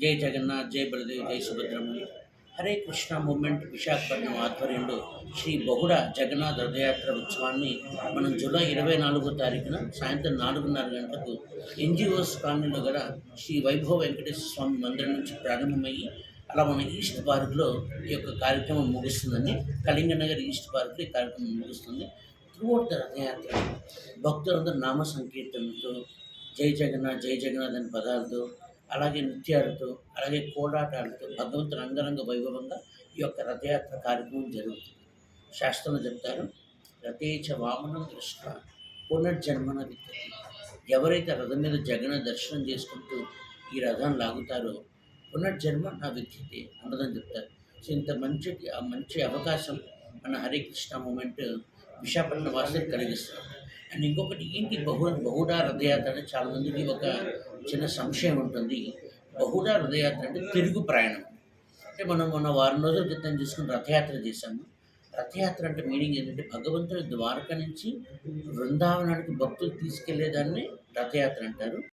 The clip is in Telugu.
జై జగన్నాథ్, జై బలదేవ్, జై సుభద్రమణి. హరే కృష్ణ మూవ్మెంట్ విశాఖపట్నం ఆధ్వర్యంలో శ్రీ బహుళ జగన్నాథ్ రథయాత్ర ఉత్సవాన్ని మనం జూలై 24వ తారీఖున సాయంత్రం 4:30 గంటలకు ఎన్జిఓస్ కాలనీలో గల శ్రీ వైభవ వెంకటేశ్వర స్వామి మందిరం నుంచి ప్రారంభమయ్యి అలా మన ఈస్ట్ పార్క్లో ఈ యొక్క కార్యక్రమం ముగుస్తుందండి. కళింగనగర్ ఈస్ట్ పార్క్లో ఈ కార్యక్రమం ముగుస్తుంది. త్రూఅవుట్ ద రథయాత్ర భక్తులందరూ నామ సంకీర్తనలతో జై జగన్నాథ్ అనే పదాలతో, అలాగే నృత్యాలతో, అలాగే కోలాటాలతో భగవంతుని అంగరంగ వైభవంగా ఈ యొక్క రథయాత్ర కార్యక్రమం జరుగుతుంది. శాస్త్రంలో చెప్తారు, రథేచ వామనం దృష్ట పునర్జన్మన విద్యతే. ఎవరైతే రథం మీద జగన్న దర్శనం చేసుకుంటూ ఈ రథాన్ని లాగుతారో పునర్జన్మ నా విద్యతే అన్నదని చెప్తారు. సో ఇంత మంచి అవకాశం మన హరే కృష్ణ మూమెంట్ విశాఖపట్నం వాసులకు కలిగిస్తారు. అండ్ ఇంకొకటి ఏంటి, బహుడా రథయాత్ర అంటే చాలామందికి ఒక చిన్న సంశయం ఉంటుంది. బహుడా రథయాత్ర అంటే తిరుగు ప్రయాణం. అంటే మనం మొన్న వారం రోజుల క్రితం చూసుకుని రథయాత్ర చేశాము. రథయాత్ర అంటే మీనింగ్ ఏంటంటే భగవంతుని ద్వారక నుంచి బృందావనానికి భక్తులు తీసుకెళ్లేదాన్ని రథయాత్ర అంటారు.